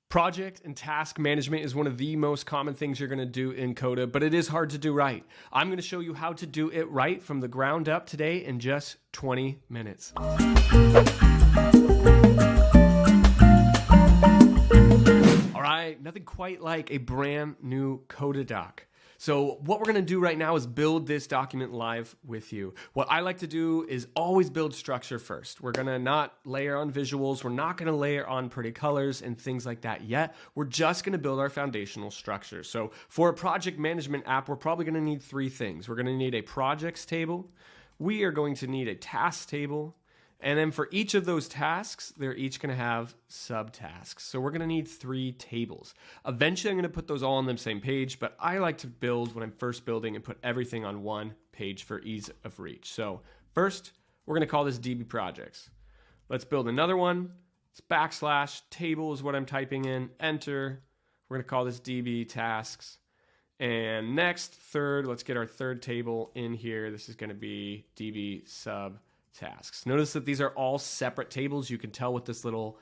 Project and task management is one of the most common things you're going to do in Coda, but it is hard to do right. I'm going to show you how to do it right from the ground up today in just 20 minutes. All right, nothing quite like a brand new Coda doc. So what we're going to do right now is build this document live with you. What I like to do is always build structure first. We're going to not layer on visuals. We're not going to layer on pretty colors and things like that yet. We're just going to build our foundational structure. So for a project management app, we're probably going to need three things. We're going to need a projects table. We are going to need a tasks table. And then for each of those tasks, they're each going to have subtasks. So we're going to need three tables. Eventually, I'm going to put those all on the same page, but I like to build when I'm first building and put everything on one page for ease of reach. So first, we're going to call this DB projects. Let's build another one. It's backslash table is what I'm typing in. Enter. We're going to call this DB tasks. And next, third, let's get our third table in here. This is going to be DB sub tasks. Notice that these are all separate tables. You can tell with this little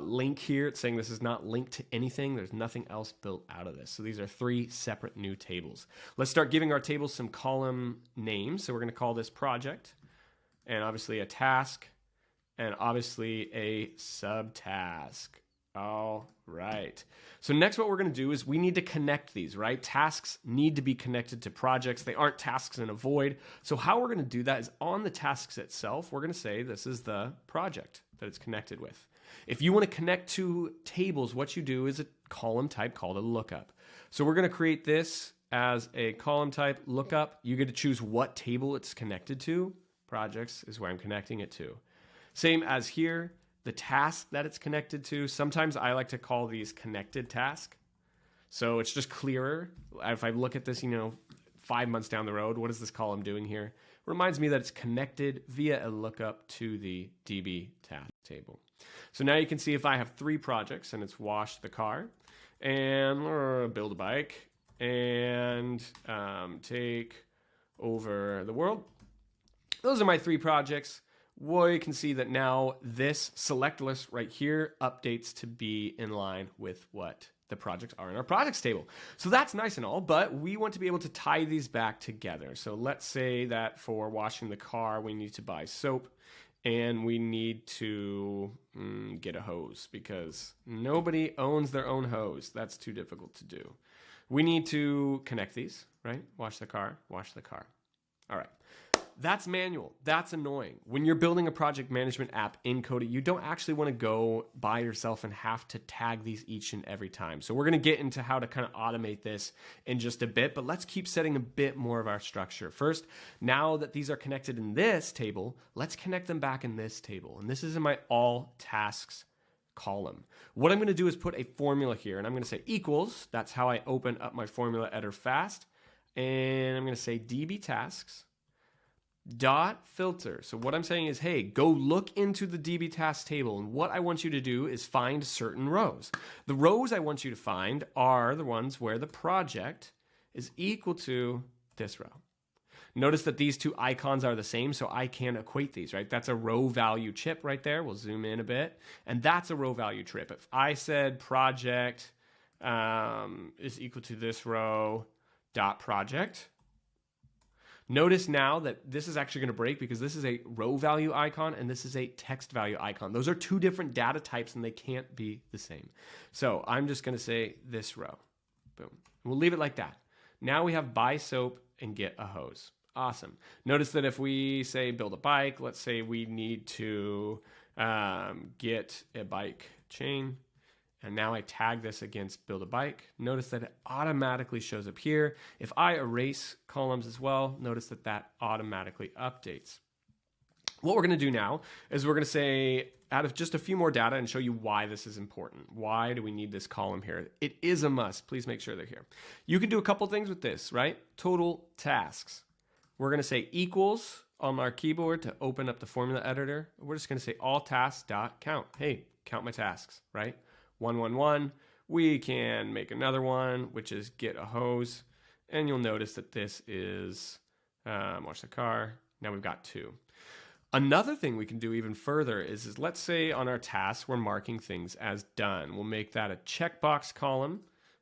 link here, it's saying this is not linked to anything. There's nothing else built out of this. So these are three separate new tables. Let's start giving our tables some column names. So we're going to call this project, and obviously a task, and obviously a subtask. All right. So next what we're going to do is we need to connect these, right? Tasks need to be connected to projects. They aren't tasks in a void. So how we're going to do that is on the tasks itself, we're going to say this is the project that it's connected with. If you want to connect to tables, what you do is a column type called a lookup. So we're going to create this as a column type lookup. You get to choose what table it's connected to. Projects is where I'm connecting it to. Same as here. The task that it's connected to, sometimes I like to call these connected task. So it's just clearer. If I look at this, 5 months down the road, what is this column doing here? It reminds me that it's connected via a lookup to the DB task table. So now you can see if I have three projects and it's wash the car and build a bike and take over the world. Those are my three projects. Well, you can see that now this select list right here updates to be in line with what the projects are in our projects table. So that's nice and all, but we want to be able to tie these back together. So let's say that for washing the car, we need to buy soap and we need to get a hose because nobody owns their own hose. That's too difficult to do. We need to connect these, right? Wash the car, wash the car. All right. That's manual. That's annoying. When you're building a project management app in Coda, you don't actually want to go by yourself and have to tag these each and every time. So we're going to get into how to kind of automate this in just a bit, but let's keep setting a bit more of our structure. First, now that these are connected in this table, let's connect them back in this table. And this is in my all tasks column. What I'm going to do is put a formula here, and I'm going to say equals. That's how I open up my formula editor fast. And I'm going to say DB tasks dot filter. So what I'm saying is, hey, go look into the DB task table. And what I want you to do is find certain rows. The rows I want you to find are the ones where the project is equal to this row. Notice that these two icons are the same, so I can equate these, right? That's a row value chip right there. We'll zoom in a bit. And that's a row value trip. If I said project is equal to this row dot project, notice now that this is actually going to break because this is a row value icon and this is a text value icon. Those are two different data types and they can't be the same. So I'm just going to say this row. Boom. We'll leave it like that. Now we have buy soap and get a hose. Awesome. Notice that if we say build a bike, let's say we need to get a bike chain. And now I tag this against build a bike. Notice that it automatically shows up here. If I erase columns as well, notice that that automatically updates. What we're going to do now is we're going to say, out of just a few more data and show you why this is important. Why do we need this column here? It is a must. Please make sure they're here. You can do a couple things with this, right? Total tasks. We're going to say equals on our keyboard to open up the formula editor. We're just going to say all tasks dot count. Hey, count my tasks, right? 111. We can make another one, which is get a hose. And you'll notice that this is wash the car. Now we've got two. Another thing we can do even further is let's say on our task, we're marking things as done. We'll make that a checkbox column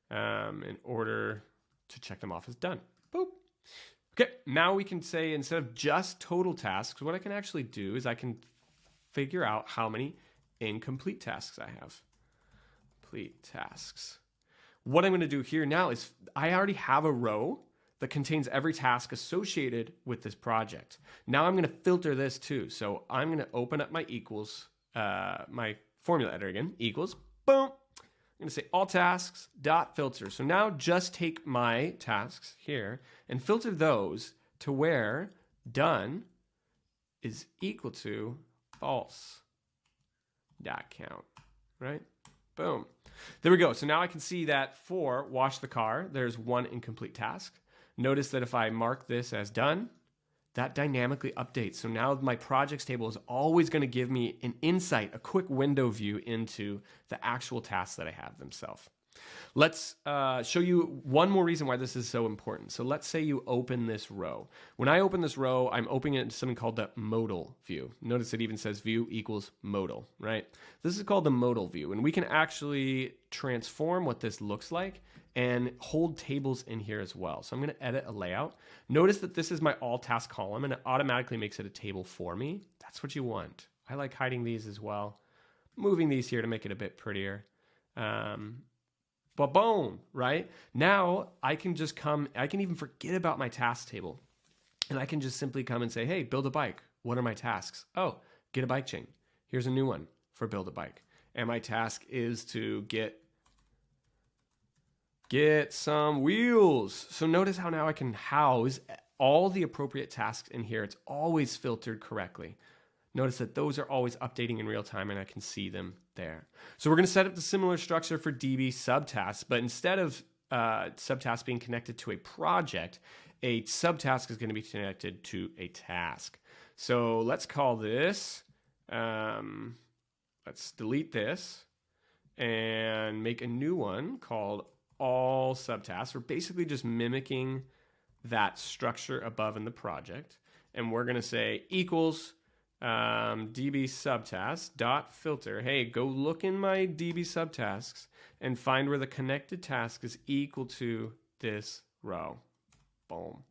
in order to check them off as done. Boop. Okay, now we can say instead of just total tasks, what I can actually do is I can figure out how many incomplete tasks I have. Complete tasks. What I'm going to do here now is I already have a row that contains every task associated with this project. Now I'm going to filter this too. So I'm going to open up my equals, my formula editor again, equals, boom. I'm going to say all tasks dot filter. So now just take my tasks here and filter those to where done is equal to false dot count, right? Boom. There we go. So now I can see that for wash the car, there's one incomplete task. Notice that if I mark this as done, that dynamically updates. So now my projects table is always going to give me an insight, a quick window view into the actual tasks that I have themselves. Let's show you one more reason why this is so important. So let's say you open this row. When I open this row, I'm opening it into something called the modal view. Notice it even says view equals modal, right? This is called the modal view, and we can actually transform what this looks like and hold tables in here as well. So I'm going to edit a layout. Notice that this is my all task column, and it automatically makes it a table for me. That's what you want. I like hiding these as well. Moving these here to make it a bit prettier. But boom, right? Now I can just come, I can even forget about my task table. And I can just simply come and say, hey, build a bike. What are my tasks? Oh, get a bike chain. Here's a new one for build a bike. And my task is to get some wheels. So notice how now I can house all the appropriate tasks in here. It's always filtered correctly. Notice that those are always updating in real time and I can see them there. So we're going to set up the similar structure for DB subtasks, but instead of subtasks being connected to a project, a subtask is going to be connected to a task. So let's call this, let's delete this and make a new one called all subtasks. We're basically just mimicking that structure above in the project. And we're going to say equals DB subtask dot filter. Hey, go look in my DB subtasks and find where the connected task is equal to this row. Boom.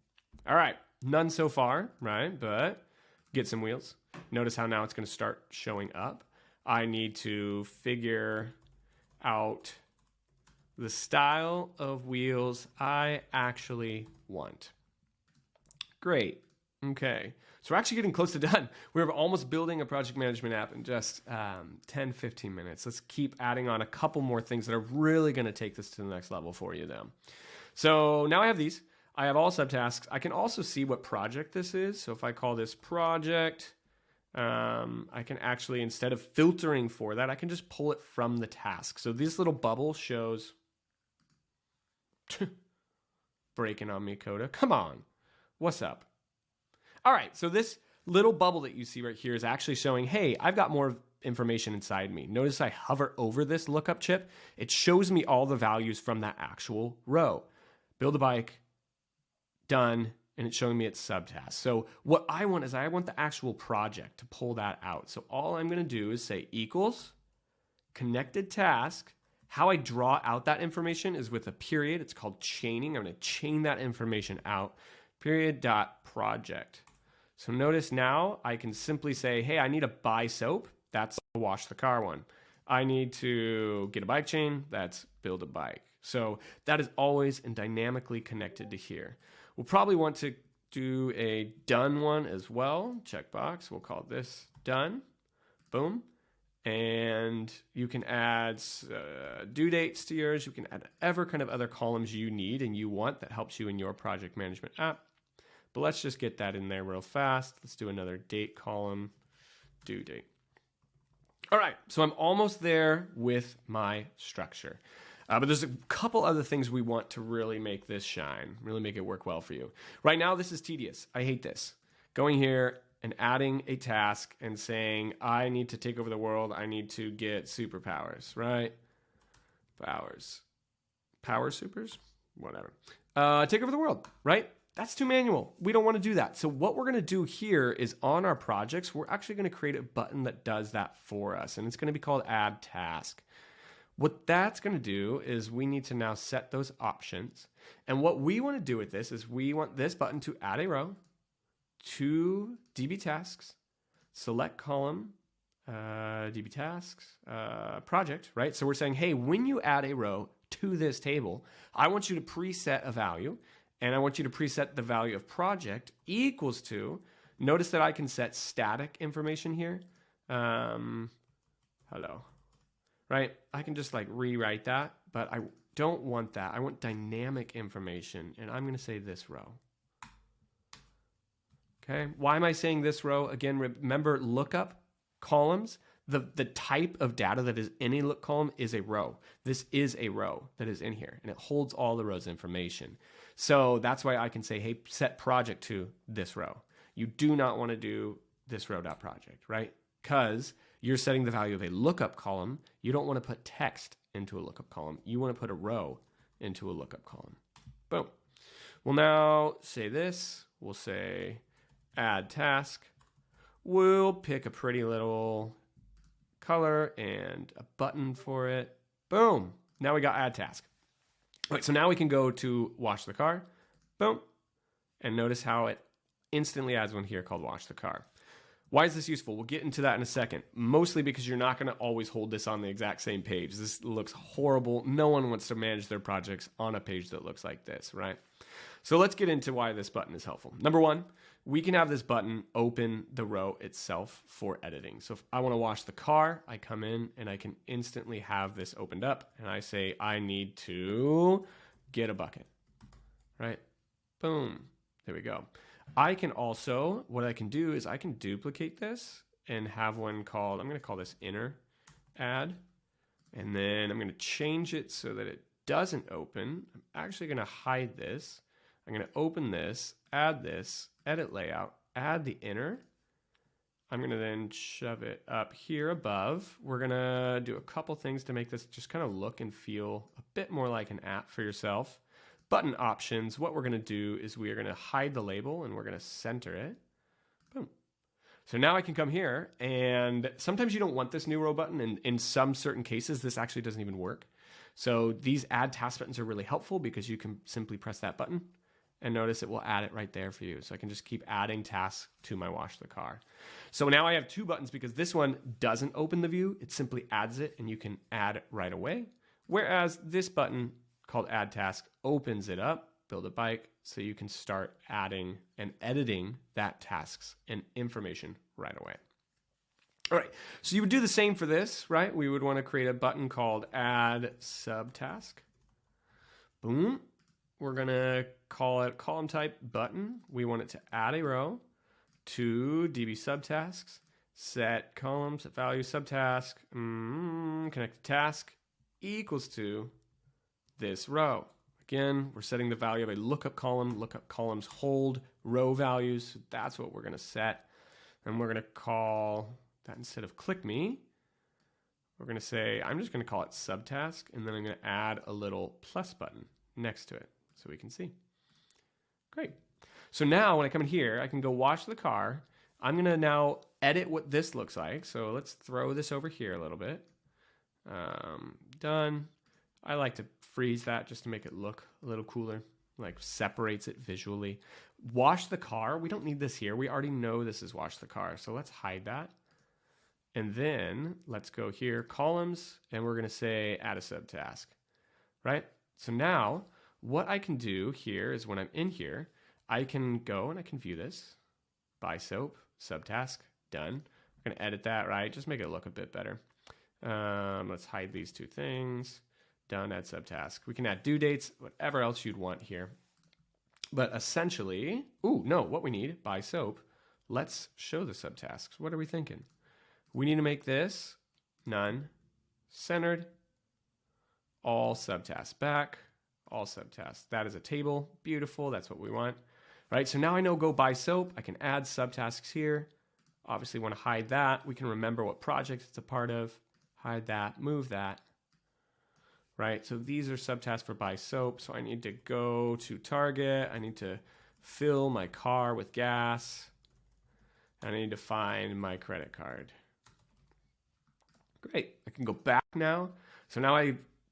All right, none so far, right? But get some wheels. Notice how now it's going to start showing up. I need to figure out the style of wheels I actually want. Great. Okay. So we're actually getting close to done. We're almost building a project management app in just 10, 15 minutes. Let's keep adding on a couple more things that are really going to take this to the next level for you though. So now I have these. I have all subtasks. I can also see what project this is. So if I call this project, I can actually, instead of filtering for that, I can just pull it from the task. So this little bubble shows breaking on me, Coda. Come on. What's up? All right, so this little bubble that you see right here is actually showing, hey, I've got more information inside me. Notice I hover over this lookup chip. It shows me all the values from that actual row. Build a bike, done, and it's showing me its subtask. So what I want is I want the actual project to pull that out. So all I'm going to do is say equals connected task. How I draw out that information is with a period. It's called chaining. I'm going to chain that information out. Period dot project. So notice now I can simply say, hey, I need to buy soap. That's the wash the car one. I need to get a bike chain. That's build a bike. So that is always and dynamically connected to here. We'll probably want to do a done one as well. Checkbox. We'll call this done. Boom. And you can add due dates to yours. You can add whatever kind of other columns you need and you want that helps you in your project management app. But let's just get that in there real fast. Let's do another date column, due date. All right, so I'm almost there with my structure. But there's a couple other things we want to really make this shine, really make it work well for you. Right now, this is tedious. I hate this. Going here and adding a task and saying, I need to take over the world. I need to get superpowers, right? Powers. Power supers? Whatever. Take over the world, right? That's too manual. We don't want to do that. So what we're going to do here is on our projects, we're actually going to create a button that does that for us. And it's going to be called add task. What that's going to do is we need to now set those options. And what we want to do with this is we want this button to add a row to DB tasks, select column, DB tasks, project, right? So we're saying, hey, when you add a row to this table, I want you to preset a value, and I want you to preset the value of project equals to, notice that I can set static information here. Hello. Right? I can just like rewrite that, but I don't want that. I want dynamic information, and I'm going to say this row. Okay. Why am I saying this row? Again, remember lookup columns. The type of data that is in a look column is a row. This is a row that is in here, and it holds all the rows information. So that's why I can say, hey, set project to this row. You do not want to do this row.project, right? Because you're setting the value of a lookup column. You don't want to put text into a lookup column. You want to put a row into a lookup column. Boom. We'll now say this. We'll say add task. We'll pick a pretty little color and a button for it. Boom. Now we got add task. All right, so now we can go to wash the car. Boom. And notice how it instantly adds one here called wash the car. Why is this useful? We'll get into that in a second. Mostly because you're not going to always hold this on the exact same page. This looks horrible. No one wants to manage their projects on a page that looks like this, right? So let's get into why this button is helpful. Number one, we can have this button open the row itself for editing. So if I want to wash the car, I come in and I can instantly have this opened up, and I say I need to get a bucket, right? Boom. There we go. I can also, what I can do is I can duplicate this and have one called, I'm going to call this inner add, and then I'm going to change it so that it doesn't open. I'm actually going to hide this. I'm going to open this, add this, edit layout, add the inner. I'm going to then shove it up here above. We're going to do a couple things to make this just kind of look and feel a bit more like an app for yourself. Button options, what we're going to do is we are going to hide the label and we're going to center it. Boom. So now I can come here, and sometimes you don't want this new row button, and in some certain cases this actually doesn't even work. So these add task buttons are really helpful because you can simply press that button and notice it will add it right there for you. So I can just keep adding tasks to my wash the car. So now I have two buttons because this one doesn't open the view. It simply adds it and you can add it right away. Whereas this button called add task opens it up, build a bike, so you can start adding and editing that tasks and information right away. All right, so you would do the same for this, right? We would want to create a button called add subtask. Boom. We're going to call it column type button. We want it to add a row to DB subtasks, set column, set value subtask, connect task equals to this row. Again, we're setting the value of a lookup column. Lookup columns hold row values. So that's what we're going to set. And we're going to call that, instead of click me, we're going to say, I'm just going to call it subtask, and then I'm going to add a little plus button next to it so we can see. Great. So now when I come in here, I can go wash the car. I'm going to now edit what this looks like. So let's throw this over here a little bit. Done. I like to freeze that just to make it look a little cooler, like separates it visually. Wash the car. We don't need this here. We already know this is wash the car. So let's hide that. And then let's go here, columns, and we're going to say add a subtask, right? So now what I can do here is when I'm in here, I can go and I can view this by soap, subtask, done. I'm going to edit that, right? Just make it look a bit better. Let's hide these two things. Done, add subtask. We can add due dates, whatever else you'd want here. But essentially, what we need, by soap, let's show the subtasks. What are we thinking? We need to make this none, centered, all subtasks back, all subtasks. That is a table. Beautiful. That's what we want. Right? So now I know go by soap. I can add subtasks here. Obviously want to hide that. We can remember what project it's a part of. Hide that, move that. Right? So these are subtasks for by soap. So I need to go to target. I need to fill my car with gas. I need to find my credit card. Great. I can go back now. So now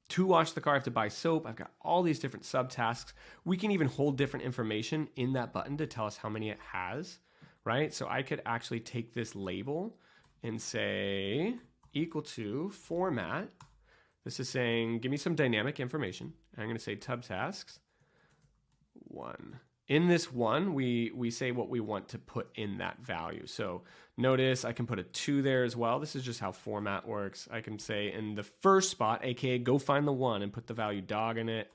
to wash the car, I have to buy soap. I've got all these different subtasks. We can even hold different information in that button to tell us how many it has, right? So I could actually take this label and say equal to format. This is saying, give me some dynamic information. I'm going to say subtasks 1. In this 1, we say what we want to put in that value. So notice I can put a 2 there as well. This is just how format works. I can say in the first spot, aka go find the 1 and put the value dog in it.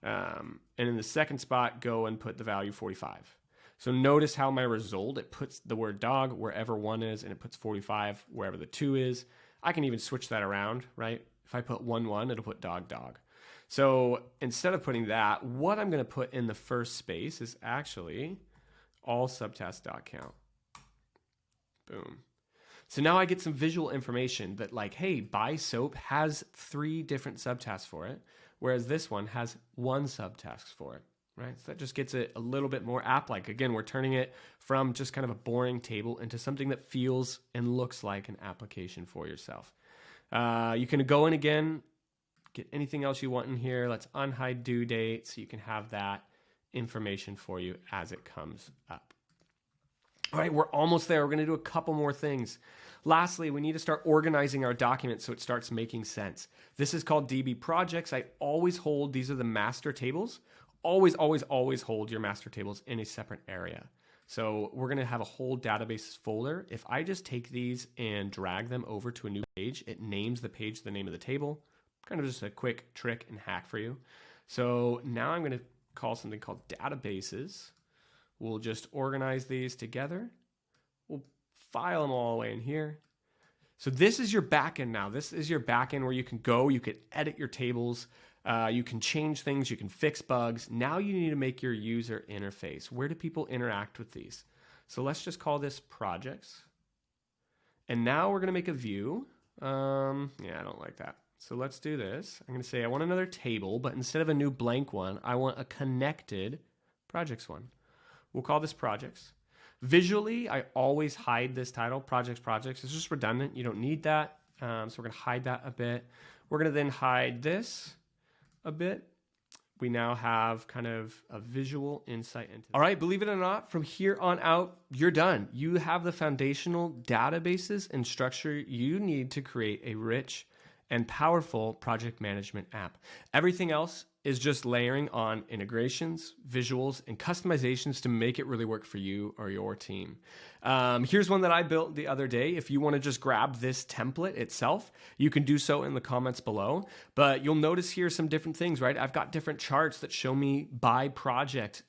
And in the second spot, go and put the value 45. So notice how my result, it puts the word dog wherever 1 is, and it puts 45 wherever the 2 is. I can even switch that around, right? If I put 1, 1, it'll put dog, dog. So instead of putting that, what I'm going to put in the first space is actually all subtask.count. Boom. So now I get some visual information that like, hey, buy soap has 3 different subtasks for it, whereas this one has 1 subtask for it, right? So that just gets it a little bit more app-like. Again, we're turning it from just kind of a boring table into something that feels and looks like an application for yourself. You can go in again, get anything else you want in here. Let's unhide due date so you can have that information for you as it comes up. All right, we're almost there. We're going to do a couple more things. Lastly, we need to start organizing our documents so it starts making sense. This is called DB projects. I always hold, these are the master tables. Always, always, always hold your master tables in a separate area. So we're going to have a whole database folder. If I just take these and drag them over to a new page, it names the page the name of the table. Kind of just a quick trick and hack for you. So now I'm going to call something called databases. We'll just organize these together. We'll file them all the way in here. So this is your backend now. This is your backend where you can go, you can edit your tables, you can change things, you can fix bugs. Now you need to make your user interface. Where do people interact with these? So let's just call this projects. And now we're going to make a view. Yeah, I don't like that. So let's do this. I'm going to say I want another table, but instead of a new blank one, I want a connected projects one. We'll call this projects. Visually, I always hide this title, projects. It's just redundant. You don't need that. So we're going to hide that a bit. We're going to then hide this a bit. We now have kind of a visual insight into that. All right, believe it or not, from here on out, you're done. You have the foundational databases and structure you need to create a rich and powerful project management app. Everything else is just layering on integrations, visuals, and customizations to make it really work for you or your team. Here's one that I built the other day. If you want to just grab this template itself, you can do so in the comments below. But you'll notice here some different things, right? I've got different charts that show me by project,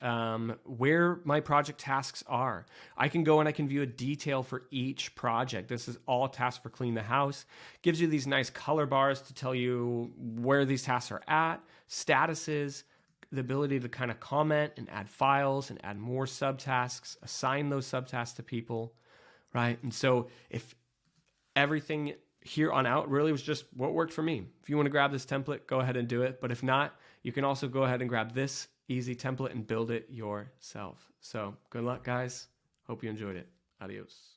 where my project tasks are. I can go and I can view a detail for each project. This is all tasks for clean the house. Gives you these nice color bars to tell you where these tasks are at, statuses, the ability to kind of comment and add files and add more subtasks, assign those subtasks to people, right? And so if everything here on out really was just what worked for me. If you want to grab this template, go ahead and do it. But if not, you can also go ahead and grab this easy template and build it yourself. So good luck, guys. Hope you enjoyed it. Adios.